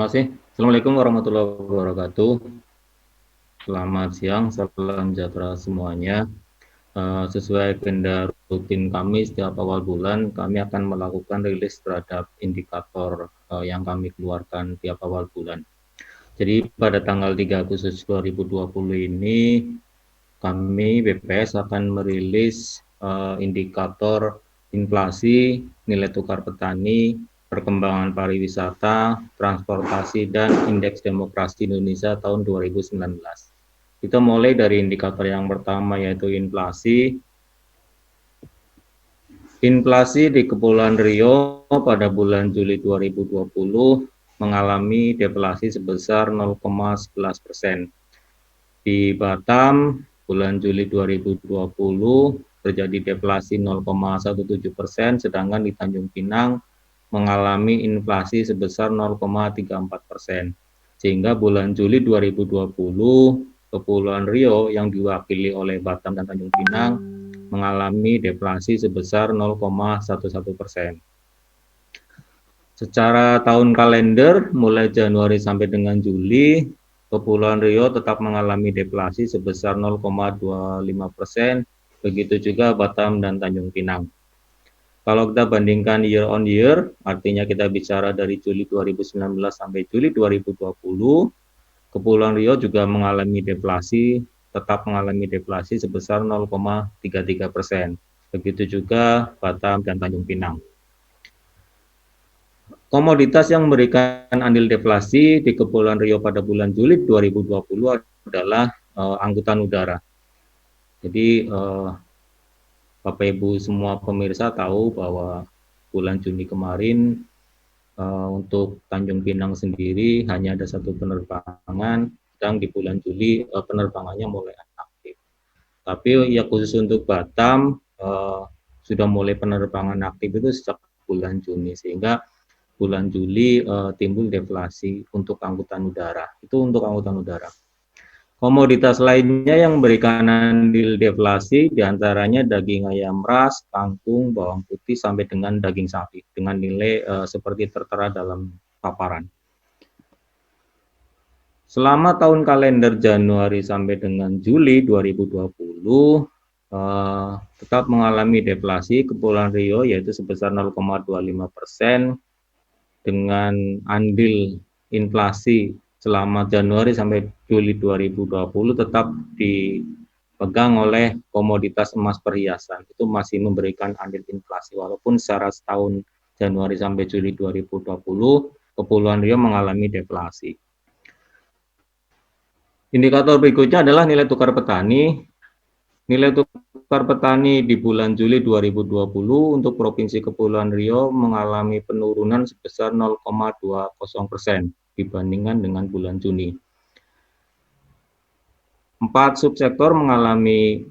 Terima kasih. Assalamualaikum warahmatullahi wabarakatuh. Selamat siang, salam sejahtera semuanya. Sesuai agenda rutin kami setiap awal bulan, kami akan melakukan rilis terhadap indikator yang kami keluarkan tiap awal bulan. Jadi pada tanggal 3 Agustus 2020 ini, kami BPS akan merilis indikator inflasi, nilai tukar petani, perkembangan pariwisata, transportasi, dan indeks demokrasi Indonesia tahun 2019. Kita mulai dari indikator yang pertama yaitu inflasi. Inflasi di Kepulauan Riau pada bulan Juli 2020 mengalami deflasi sebesar 0,11%. Di Batam, bulan Juli 2020 terjadi deflasi 0,17%, sedangkan di Tanjung Pinang mengalami inflasi sebesar 0,34%. Sehingga bulan Juli 2020, Kepulauan Riau yang diwakili oleh Batam dan Tanjung Pinang mengalami deflasi sebesar 0,11%. Secara tahun kalender, mulai Januari sampai dengan Juli, Kepulauan Riau tetap mengalami deflasi sebesar 0,25%, begitu juga Batam dan Tanjung Pinang. Kalau kita bandingkan year on year, artinya kita bicara dari Juli 2019 sampai Juli 2020, Kepulauan Riau juga mengalami deflasi, tetap mengalami deflasi sebesar 0,33%. Begitu juga Batam dan Tanjung Pinang. Komoditas yang memberikan andil deflasi di Kepulauan Riau pada bulan Juli 2020 adalah angkutan udara. Jadi Bapak Ibu semua pemirsa tahu bahwa bulan Juni kemarin untuk Tanjung Pinang sendiri hanya ada satu penerbangan, dan di bulan Juli penerbangannya mulai aktif. Tapi ya khusus untuk Batam sudah mulai penerbangan aktif itu sejak bulan Juni, sehingga bulan Juli timbul deflasi untuk angkutan udara. Itu untuk angkutan udara. Komoditas lainnya yang memberikan andil deflasi diantaranya daging ayam ras, kangkung, bawang putih, sampai dengan daging sapi dengan nilai seperti tertera dalam paparan. Selama tahun kalender Januari sampai dengan Juli 2020 tetap mengalami deflasi Kepulauan Riau yaitu sebesar 0,25%, dengan andil inflasi selama Januari sampai Juli 2020 tetap dipegang oleh komoditas emas perhiasan. Itu masih memberikan andil inflasi walaupun secara setahun Januari sampai Juli 2020 Kepulauan Riau mengalami deflasi. Indikator berikutnya adalah nilai tukar petani. Nilai tukar petani di bulan Juli 2020 untuk Provinsi Kepulauan Riau mengalami penurunan sebesar 0,20% dibandingkan dengan bulan Juni. 4 subsektor mengalami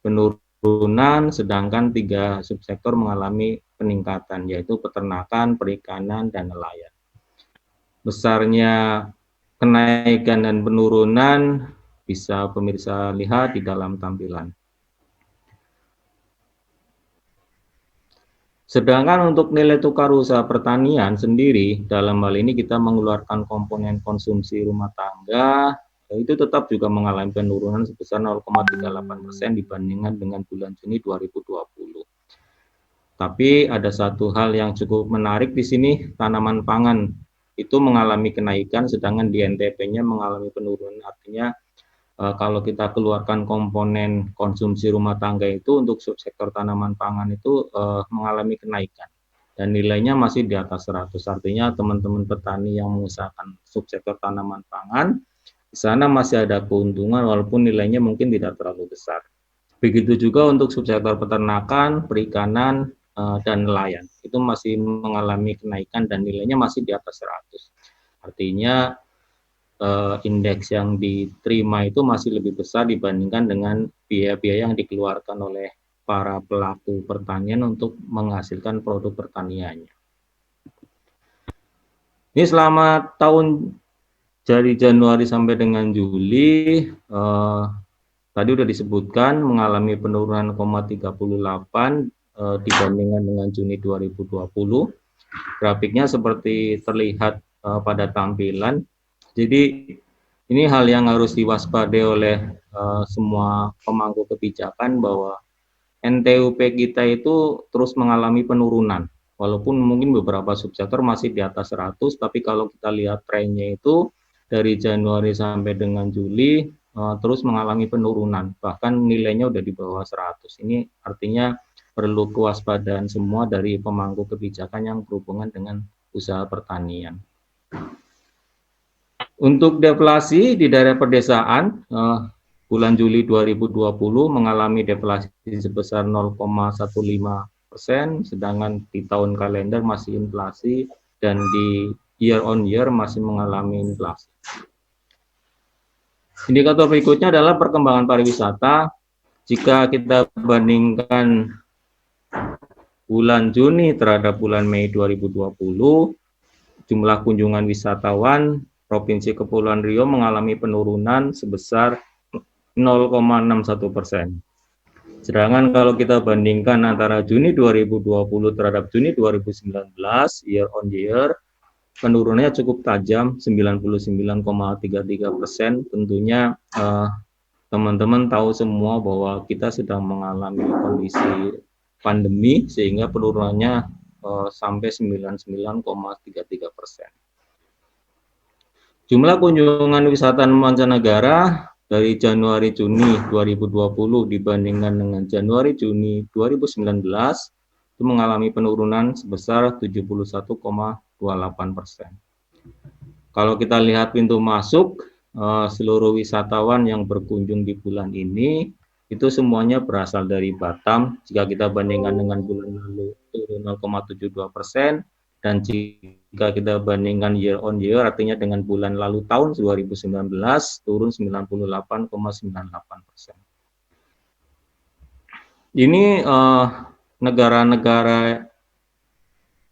penurunan, sedangkan 3 subsektor mengalami peningkatan, yaitu peternakan, perikanan, dan nelayan. Besarnya kenaikan dan penurunan bisa pemirsa lihat di dalam tampilan. Sedangkan untuk nilai tukar usaha pertanian sendiri, dalam hal ini kita mengeluarkan komponen konsumsi rumah tangga, itu tetap juga mengalami penurunan sebesar 0,38% dibandingkan dengan bulan Juni 2020. Tapi ada satu hal yang cukup menarik di sini, tanaman pangan itu mengalami kenaikan, sedangkan di NTP-nya mengalami penurunan. Artinya kalau kita keluarkan komponen konsumsi rumah tangga itu untuk subsektor tanaman pangan itu mengalami kenaikan dan nilainya masih di atas 100. Artinya teman-teman petani yang mengusahakan subsektor tanaman pangan di sana masih ada keuntungan walaupun nilainya mungkin tidak terlalu besar. Begitu juga untuk subsektor peternakan, perikanan, dan nelayan. Itu masih mengalami kenaikan dan nilainya masih di atas 100. Artinya indeks yang diterima itu masih lebih besar dibandingkan dengan biaya-biaya yang dikeluarkan oleh para pelaku pertanian untuk menghasilkan produk pertaniannya. Ini selama tahun dari Januari sampai dengan Juli, tadi sudah disebutkan mengalami penurunan 0,38 dibandingkan dengan Juni 2020. Grafiknya seperti terlihat pada tampilan. Jadi ini hal yang harus diwaspadai oleh semua pemangku kebijakan bahwa NTUP kita itu terus mengalami penurunan. Walaupun mungkin beberapa subsektor masih di atas 100, tapi kalau kita lihat trennya itu dari Januari sampai dengan Juli terus mengalami penurunan. Bahkan nilainya udah di bawah 100. Ini artinya perlu kewaspadaan semua dari pemangku kebijakan yang berhubungan dengan usaha pertanian. Untuk deflasi di daerah pedesaan, bulan Juli 2020 mengalami deflasi sebesar 0,15%, sedangkan di tahun kalender masih inflasi dan di year on year masih mengalami inflasi. Indikator berikutnya adalah perkembangan pariwisata. Jika kita bandingkan bulan Juni terhadap bulan Mei 2020, jumlah kunjungan wisatawan Provinsi Kepulauan Riau mengalami penurunan sebesar 0,61%. Sedangkan kalau kita bandingkan antara Juni 2020 terhadap Juni 2019, year on year, penurunannya cukup tajam, 99,33%. Tentunya teman-teman tahu semua bahwa kita sedang mengalami kondisi pandemi, sehingga penurunannya sampai 99,33%. Jumlah kunjungan wisatawan mancanegara dari Januari-Juni 2020 dibandingkan dengan Januari-Juni 2019 itu mengalami penurunan sebesar 71,28%. Kalau kita lihat pintu masuk, seluruh wisatawan yang berkunjung di bulan ini itu semuanya berasal dari Batam. Jika kita bandingkan dengan bulan lalu turun 0,72%, dan jika kita bandingkan year on year, artinya dengan bulan lalu tahun 2019 turun 98,98%. Ini negara-negara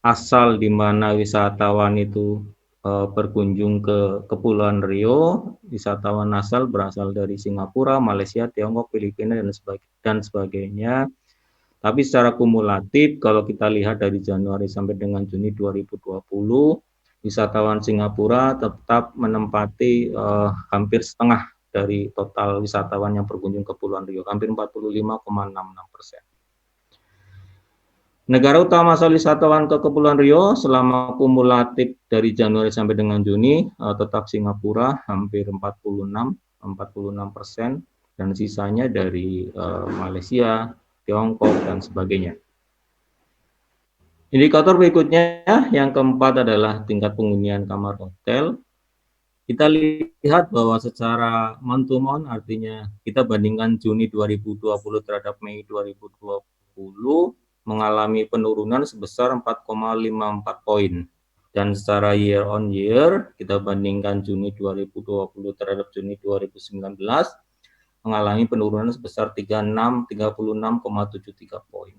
asal di mana wisatawan itu berkunjung ke Kepulauan Riau. Wisatawan asal berasal dari Singapura, Malaysia, Tiongkok, Filipina, dan sebagainya. Tapi secara kumulatif, kalau kita lihat dari Januari sampai dengan Juni 2020, wisatawan Singapura tetap menempati hampir setengah dari total wisatawan yang berkunjung ke Kepulauan Riau, hampir 45,66%. Negara utama asal wisatawan ke Kepulauan Riau selama kumulatif dari Januari sampai dengan Juni tetap Singapura hampir 46%, dan sisanya dari Malaysia, Tiongkok, dan sebagainya. Indikator berikutnya yang keempat adalah tingkat penghunian kamar hotel. Kita lihat bahwa secara month to month, artinya kita bandingkan Juni 2020 terhadap Mei 2020, mengalami penurunan sebesar 4,54 poin. Dan secara year on year, kita bandingkan Juni 2020 terhadap Juni 2019, mengalami penurunan sebesar 36,73 poin.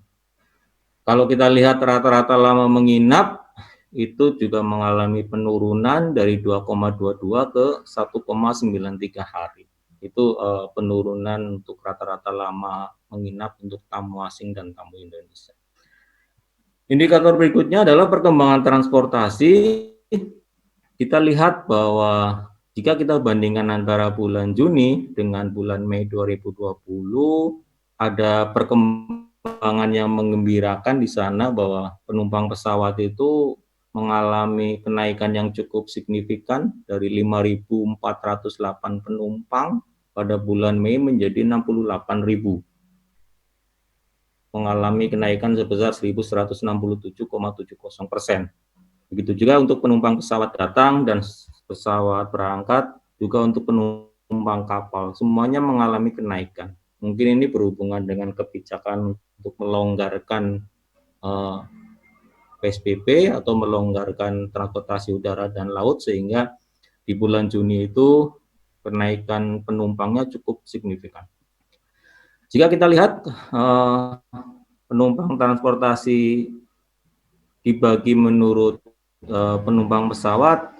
Kalau kita lihat rata-rata lama menginap, itu juga mengalami penurunan dari 2,22 ke 1,93 hari. Itu penurunan untuk rata-rata lama menginap untuk tamu asing dan tamu Indonesia. Indikator berikutnya adalah perkembangan transportasi. Kita lihat bahwa jika kita bandingkan antara bulan Juni dengan bulan Mei 2020, ada perkembangan yang menggembirakan di sana bahwa penumpang pesawat itu mengalami kenaikan yang cukup signifikan dari 5.408 penumpang pada bulan Mei menjadi 68.000. Mengalami kenaikan sebesar 1.167,70%. Begitu juga untuk penumpang pesawat datang dan pesawat berangkat, juga untuk penumpang kapal, semuanya mengalami kenaikan. Mungkin ini berhubungan dengan kebijakan untuk melonggarkan PSBB atau melonggarkan transportasi udara dan laut, sehingga di bulan Juni itu kenaikan penumpangnya cukup signifikan. Jika kita lihat penumpang transportasi dibagi menurut penumpang pesawat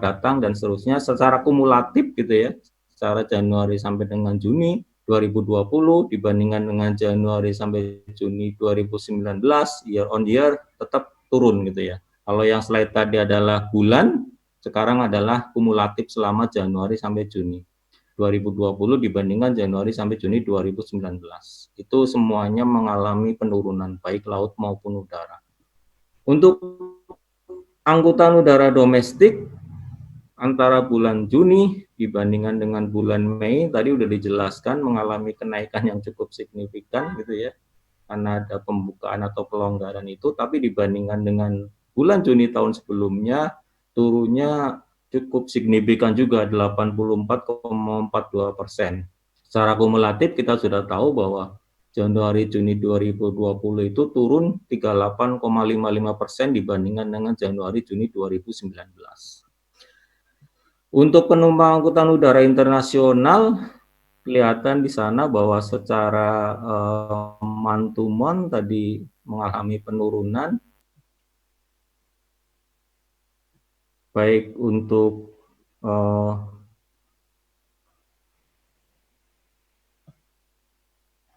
datang dan seterusnya secara kumulatif gitu ya, secara Januari sampai dengan Juni 2020 dibandingkan dengan Januari sampai Juni 2019, year on year tetap turun gitu ya. Kalau yang slide tadi adalah bulan, sekarang adalah kumulatif selama Januari sampai Juni 2020 dibandingkan Januari sampai Juni 2019. Itu semuanya mengalami penurunan baik laut maupun udara. Untuk angkutan udara domestik antara bulan Juni dibandingkan dengan bulan Mei tadi udah dijelaskan mengalami kenaikan yang cukup signifikan gitu ya, karena ada pembukaan atau pelonggaran itu, tapi dibandingkan dengan bulan Juni tahun sebelumnya turunnya cukup signifikan juga 84,42%. Secara kumulatif kita sudah tahu bahwa Januari Juni 2020 itu turun 38,55% dibandingkan dengan Januari Juni 2019. Untuk penumpang angkutan udara internasional kelihatan di sana bahwa secara month to month tadi mengalami penurunan baik untuk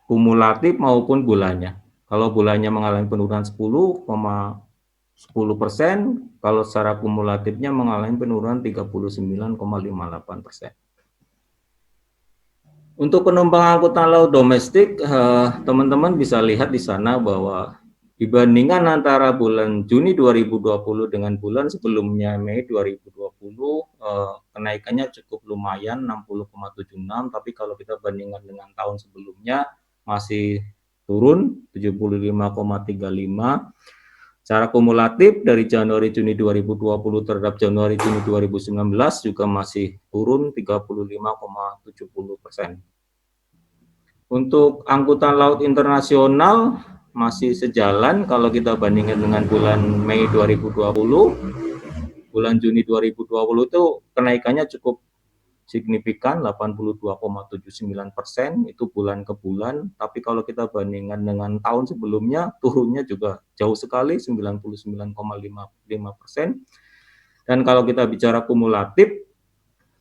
kumulatif maupun bulannya. Kalau bulannya mengalami penurunan 10,10%, kalau secara kumulatifnya mengalami penurunan 39,58%. Untuk penumpang angkutan laut domestik, teman-teman bisa lihat di sana bahwa dibandingkan antara bulan Juni 2020 dengan bulan sebelumnya Mei 2020, kenaikannya cukup lumayan 60,76, tapi kalau kita bandingkan dengan tahun sebelumnya masih turun 75,35. Secara kumulatif dari Januari Juni 2020 terhadap Januari Juni 2019 juga masih turun 35,70%. Untuk angkutan laut internasional masih sejalan kalau kita bandingkan dengan bulan Mei 2020, bulan Juni 2020 itu kenaikannya cukup signifikan 82,79% itu bulan ke bulan, tapi kalau kita bandingkan dengan tahun sebelumnya turunnya juga jauh sekali 99,55%. Dan kalau kita bicara kumulatif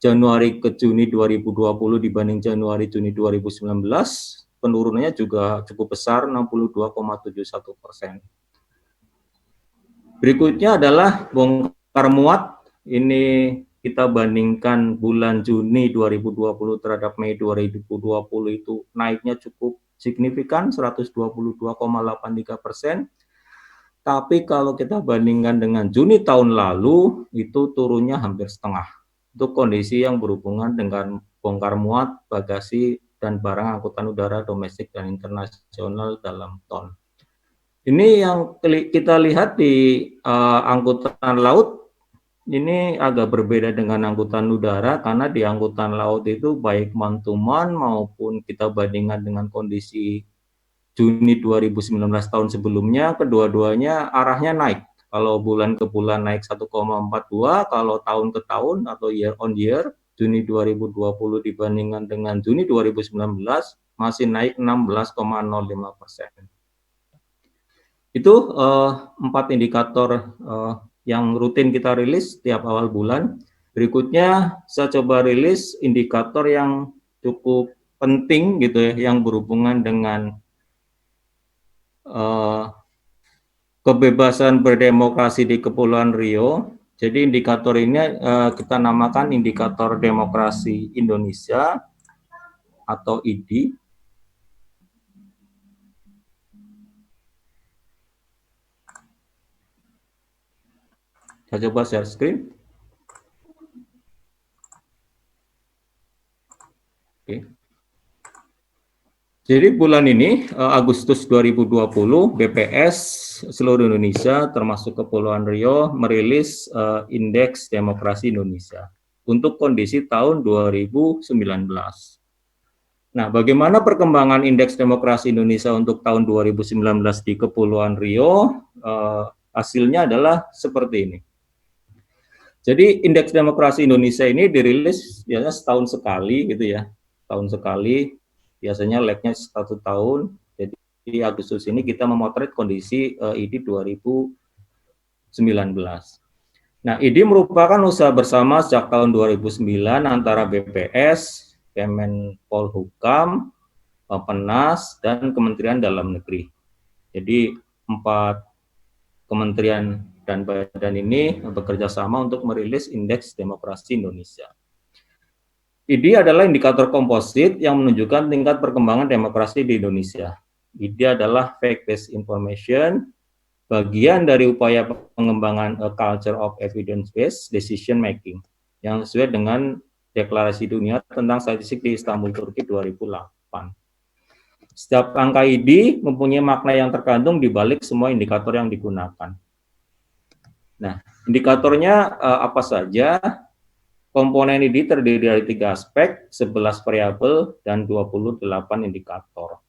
Januari ke Juni 2020 dibanding Januari Juni 2019 penurunannya juga cukup besar 62,71%. Berikutnya adalah bongkar muat. Ini kita bandingkan bulan Juni 2020 terhadap Mei 2020 itu naiknya cukup signifikan 122,83%. Tapi kalau kita bandingkan dengan Juni tahun lalu itu turunnya hampir setengah. Itu kondisi yang berhubungan dengan bongkar muat, bagasi, dan barang angkutan udara domestik dan internasional dalam ton. Ini yang kita lihat di angkutan laut, ini agak berbeda dengan angkutan udara karena di angkutan laut itu baik month to month maupun kita bandingkan dengan kondisi Juni 2019 tahun sebelumnya, kedua-duanya arahnya naik. Kalau bulan ke bulan naik 1,42, kalau tahun ke tahun atau year on year, Juni 2020 dibandingkan dengan Juni 2019 masih naik 16,05%. Itu 4 indikator yang rutin kita rilis setiap awal bulan. Berikutnya saya coba rilis indikator yang cukup penting gitu ya, yang berhubungan dengan kebebasan berdemokrasi di Kepulauan Riau. Jadi indikator ini kita namakan indikator demokrasi Indonesia atau IDI. Saya coba share screen. Oke. Jadi bulan ini, Agustus 2020, BPS seluruh Indonesia termasuk Kepulauan Riau merilis Indeks Demokrasi Indonesia untuk kondisi tahun 2019. Nah, bagaimana perkembangan Indeks Demokrasi Indonesia untuk tahun 2019 di Kepulauan Riau? Hasilnya adalah seperti ini. Jadi Indeks Demokrasi Indonesia ini dirilis biasanya setahun sekali gitu ya, tahun sekali, biasanya lag-nya 1 tahun. Jadi di Agustus ini kita memotret kondisi IDI 2019. Nah, IDI merupakan usaha bersama sejak tahun 2009 antara BPS, Kemenpolhukam, Bappenas, dan Kementerian Dalam Negeri. Jadi 4 kementerian dan badan ini bekerja sama untuk merilis Indeks Demokrasi Indonesia. ID adalah indikator komposit yang menunjukkan tingkat perkembangan demokrasi di Indonesia. ID adalah fact-based information, bagian dari upaya pengembangan a culture of evidence-based decision making yang sesuai dengan Deklarasi Dunia tentang Statistik di Istanbul, Turki 2008. Setiap angka ID mempunyai makna yang terkandung di balik semua indikator yang digunakan. Nah, indikatornya apa saja? Komponen ID terdiri dari 3 aspek, 11 variabel, dan 28 indikator.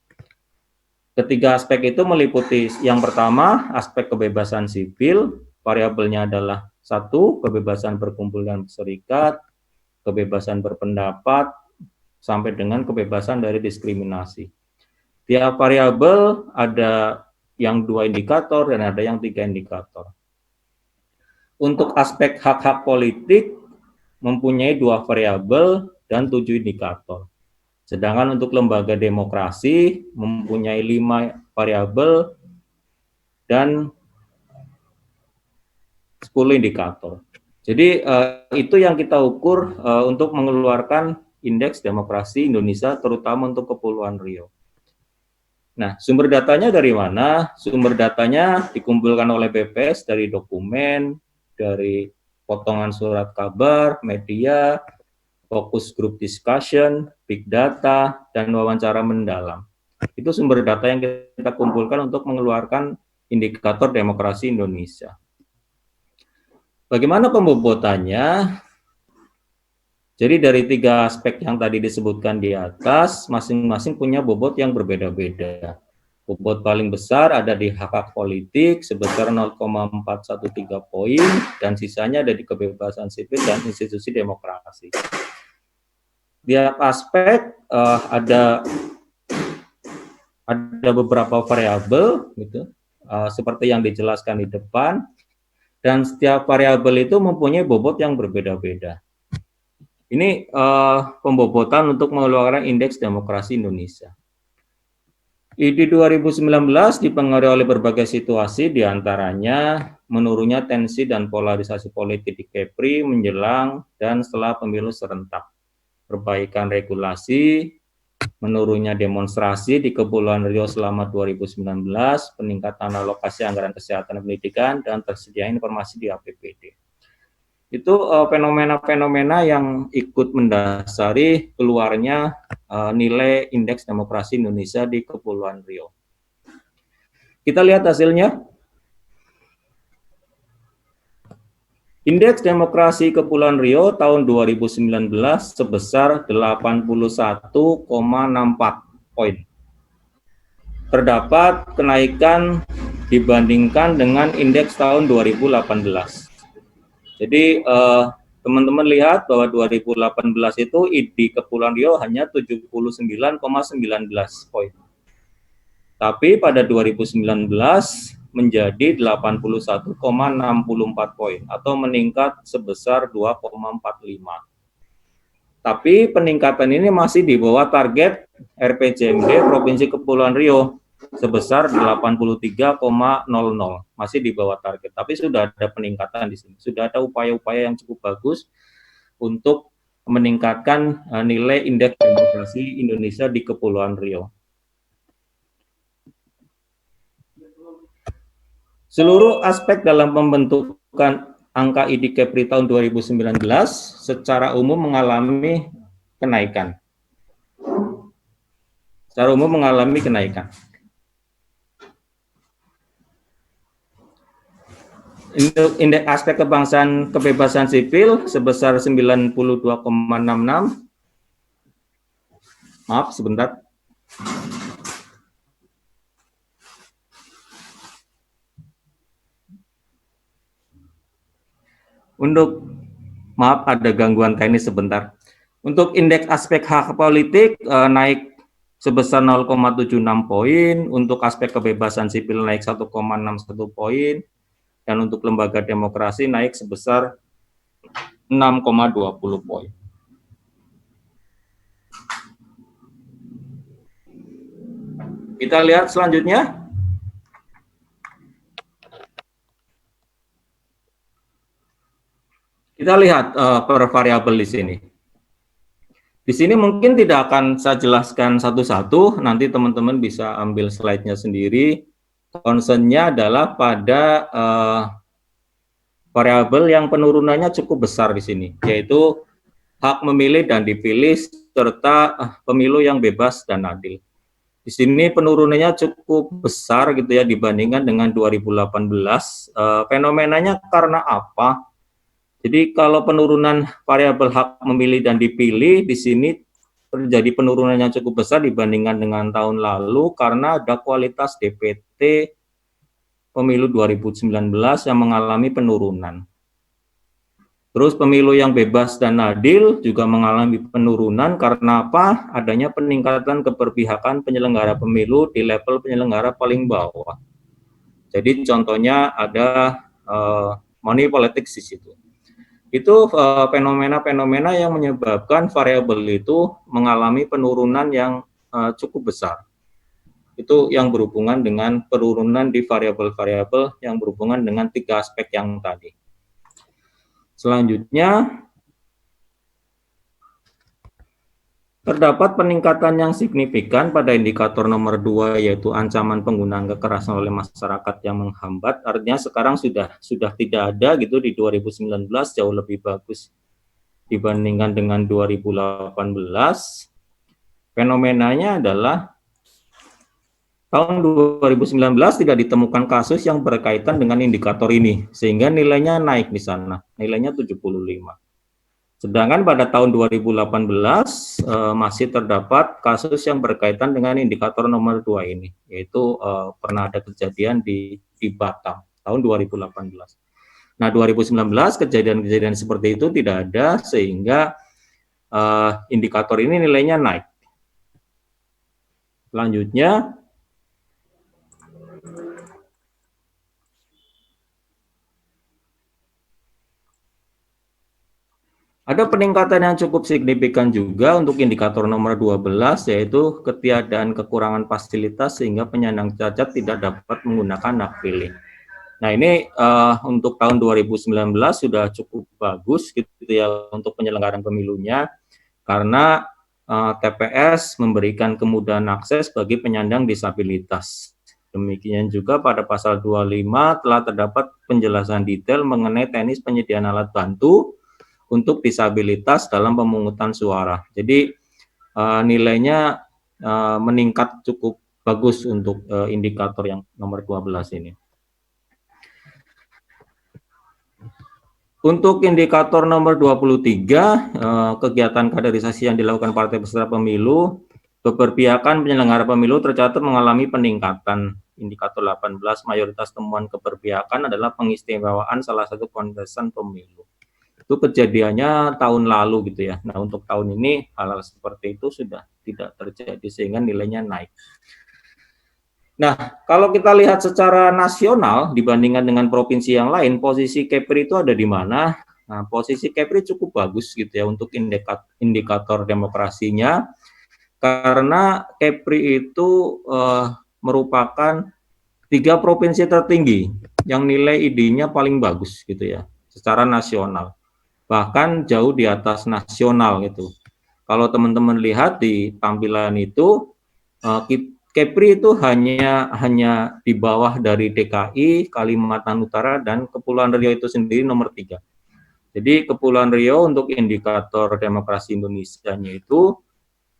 Ketiga aspek itu meliputi yang pertama, aspek kebebasan sipil, variabelnya adalah 1, kebebasan berkumpul dan berserikat, kebebasan berpendapat, sampai dengan kebebasan dari diskriminasi. Tiap variabel ada yang 2 indikator dan ada yang 3 indikator. Untuk aspek hak-hak politik mempunyai 2 variabel dan 7 indikator. Sedangkan untuk lembaga demokrasi mempunyai 5 variabel dan 10 indikator. Jadi itu yang kita ukur untuk mengeluarkan Indeks Demokrasi Indonesia terutama untuk Kepulauan Riau. Nah, sumber datanya dari mana? Sumber datanya dikumpulkan oleh BPS dari dokumen, dari potongan surat kabar, media, focus group discussion, big data, dan wawancara mendalam. Itu sumber data yang kita kumpulkan untuk mengeluarkan indikator demokrasi Indonesia. Bagaimana pembobotannya? Jadi dari 3 aspek yang tadi disebutkan di atas, masing-masing punya bobot yang berbeda-beda. Bobot paling besar ada di hak-hak politik sebesar 0,413 poin, dan sisanya ada di kebebasan sipil dan institusi demokrasi. Tiap aspek ada beberapa variabel, gitu, seperti yang dijelaskan di depan, dan setiap variabel itu mempunyai bobot yang berbeda-beda. Ini pembobotan untuk mengeluarkan Indeks Demokrasi Indonesia. ID 2019 dipengaruhi oleh berbagai situasi, diantaranya menurunnya tensi dan polarisasi politik di Kepri menjelang dan setelah pemilu serentak, perbaikan regulasi, menurunnya demonstrasi di Kepulauan Riau selama 2019, peningkatan alokasi anggaran kesehatan dan pendidikan, dan tersedia informasi di APBD. Itu fenomena-fenomena yang ikut mendasari keluarnya nilai Indeks Demokrasi Indonesia di Kepulauan Riau. Kita lihat hasilnya. Indeks Demokrasi Kepulauan Riau tahun 2019 sebesar 81,64 poin. Terdapat kenaikan dibandingkan dengan indeks tahun 2018. Jadi teman-teman lihat bahwa 2018 itu ID Kepulauan Riau hanya 79,19 poin. Tapi pada 2019 menjadi 81,64 poin atau meningkat sebesar 2,45. Tapi peningkatan ini masih di bawah target RPJMD Provinsi Kepulauan Riau sebesar 83,00, masih di bawah target. Tapi sudah ada peningkatan di sini. Sudah ada upaya-upaya yang cukup bagus untuk meningkatkan nilai Indeks Demokrasi Indonesia di Kepulauan Riau. Seluruh aspek dalam pembentukan angka ID Kepri tahun 2019 secara umum mengalami kenaikan. Secara umum mengalami kenaikan. Untuk indeks aspek kebangsaan kebebasan sipil sebesar 92,66. Maaf, sebentar. Maaf, ada gangguan teknis sebentar. Untuk indeks aspek hak politik naik sebesar 0,76 poin, untuk aspek kebebasan sipil naik 1,61 poin, dan untuk lembaga demokrasi naik sebesar 6,20 poin. Kita lihat selanjutnya. Kita lihat per variabel di sini. Di sini mungkin tidak akan saya jelaskan satu-satu, nanti teman-teman bisa ambil slide-nya sendiri. Concern-nya adalah pada variabel yang penurunannya cukup besar di sini, yaitu hak memilih dan dipilih serta pemilu yang bebas dan adil. Di sini penurunannya cukup besar gitu ya dibandingkan dengan 2018. Fenomenanya karena apa? Jadi kalau penurunan variabel hak memilih dan dipilih di sini terjadi penurunan yang cukup besar dibandingkan dengan tahun lalu karena ada kualitas DPT pemilu 2019 yang mengalami penurunan. Terus pemilu yang bebas dan adil juga mengalami penurunan karena apa? Adanya peningkatan keberpihakan penyelenggara pemilu di level penyelenggara paling bawah. Jadi contohnya ada money politics di situ. Itu fenomena-fenomena yang menyebabkan variabel itu mengalami penurunan yang cukup besar. Itu yang berhubungan dengan penurunan di variabel-variabel yang berhubungan dengan 3 aspek yang tadi. Selanjutnya, terdapat peningkatan yang signifikan pada indikator nomor 2 yaitu ancaman penggunaan kekerasan oleh masyarakat yang menghambat. Artinya sekarang sudah tidak ada gitu di 2019, jauh lebih bagus dibandingkan dengan 2018. Fenomenanya adalah tahun 2019 tidak ditemukan kasus yang berkaitan dengan indikator ini, sehingga nilainya naik di sana, nilainya 75. Sedangkan pada tahun 2018 masih terdapat kasus yang berkaitan dengan indikator nomor 2 ini, yaitu pernah ada kejadian di Batam tahun 2018. Nah, 2019 kejadian-kejadian seperti itu tidak ada, sehingga indikator ini nilainya naik. Selanjutnya, ada peningkatan yang cukup signifikan juga untuk indikator nomor 12, yaitu ketiadaan kekurangan fasilitas sehingga penyandang cacat tidak dapat menggunakan hak pilih. Nah, ini untuk tahun 2019 sudah cukup bagus gitu ya untuk penyelenggaraan pemilunya, karena TPS memberikan kemudahan akses bagi penyandang disabilitas. Demikian juga pada pasal 25 telah terdapat penjelasan detail mengenai teknis penyediaan alat bantu untuk disabilitas dalam pemungutan suara. Jadi nilainya meningkat cukup bagus untuk indikator yang nomor 12 ini. Untuk indikator nomor 23, kegiatan kaderisasi yang dilakukan partai peserta pemilu, keberpihakan penyelenggara pemilu tercatat mengalami peningkatan. Indikator 18, mayoritas temuan keberpihakan adalah pengistimewaan salah satu kontestan pemilu. Itu kejadiannya tahun lalu gitu ya. Nah, untuk tahun ini hal-hal seperti itu sudah tidak terjadi sehingga nilainya naik. Nah, kalau kita lihat secara nasional dibandingkan dengan provinsi yang lain, posisi Kepri itu ada di mana? Nah, posisi Kepri cukup bagus gitu ya untuk indikator demokrasinya, karena Kepri itu merupakan 3 provinsi tertinggi yang nilai ID-nya paling bagus gitu ya, secara nasional. Bahkan jauh di atas nasional gitu. Kalau teman-teman lihat di tampilan itu, Kepri itu hanya di bawah dari DKI, Kalimantan Utara, dan Kepulauan Riau itu sendiri nomor 3. Jadi Kepulauan Riau untuk indikator demokrasi Indonesia-nya itu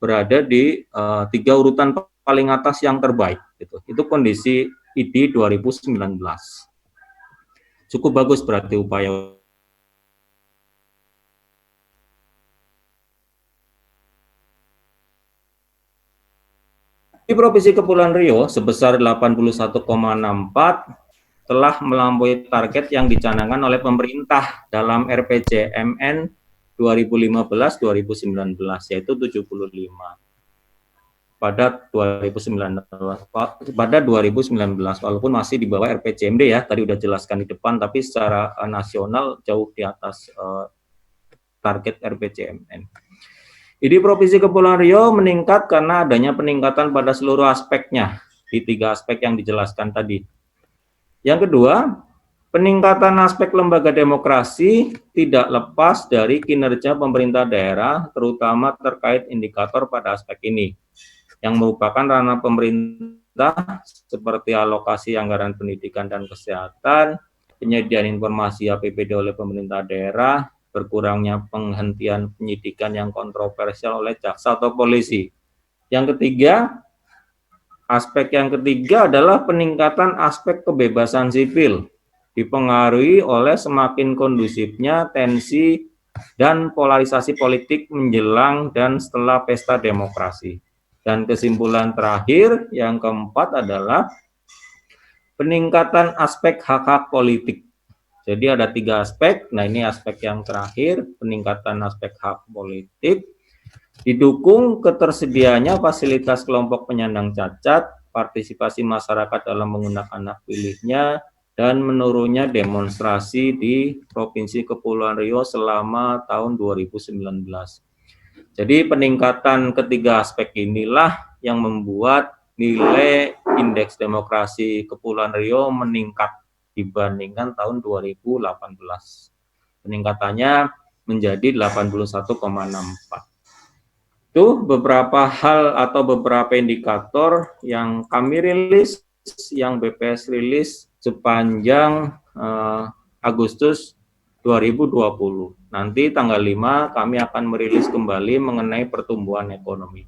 berada di 3 urutan paling atas yang terbaik. Gitu. Itu kondisi ID 2019. Cukup bagus berarti upaya. Di Provinsi Kepulauan Riau sebesar 81,64 telah melampaui target yang dicanangkan oleh pemerintah dalam RPJMN 2015-2019 yaitu 75 pada 2019 walaupun masih di bawah RPJMD ya, tadi udah jelaskan di depan, tapi secara nasional jauh di atas target RPJMN. Jadi Provinsi Kepulauan Riau meningkat karena adanya peningkatan pada seluruh aspeknya, di 3 aspek yang dijelaskan tadi. Yang kedua, Peningkatan aspek lembaga demokrasi tidak lepas dari kinerja pemerintah daerah, terutama terkait indikator pada aspek ini, yang merupakan ranah pemerintah seperti alokasi anggaran pendidikan dan kesehatan, penyediaan informasi APBD oleh pemerintah daerah, berkurangnya penghentian penyidikan yang kontroversial oleh jaksa atau polisi. Yang ketiga, aspek yang ketiga adalah peningkatan aspek kebebasan sipil, dipengaruhi oleh semakin kondusifnya tensi dan polarisasi politik menjelang dan setelah pesta demokrasi. Dan kesimpulan terakhir, yang keempat adalah peningkatan aspek hak-hak politik. Jadi ada 3 aspek, nah ini aspek yang terakhir, peningkatan aspek hak politik, didukung ketersediaannya fasilitas kelompok penyandang cacat, partisipasi masyarakat dalam menggunakan hak pilihnya, dan menurunnya demonstrasi di Provinsi Kepulauan Riau selama tahun 2019. Jadi peningkatan ketiga aspek inilah yang membuat nilai indeks demokrasi Kepulauan Riau meningkat dibandingkan tahun 2018. Peningkatannya menjadi 81,64. Itu beberapa hal atau beberapa indikator yang kami rilis, yang BPS rilis sepanjang Agustus 2020. Nanti tanggal 5 kami akan merilis kembali mengenai pertumbuhan ekonomi.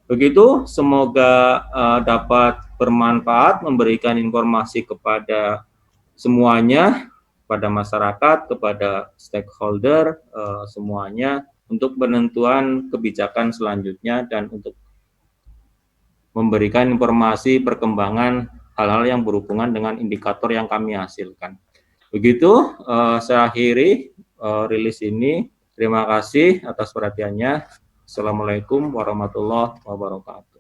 Begitu, semoga dapat bermanfaat, memberikan informasi kepada semuanya, kepada masyarakat, kepada stakeholder, semuanya, untuk penentuan kebijakan selanjutnya dan untuk memberikan informasi perkembangan hal-hal yang berhubungan dengan indikator yang kami hasilkan. Begitu, saya akhiri rilis ini. Terima kasih atas perhatiannya. Assalamualaikum warahmatullahi wabarakatuh.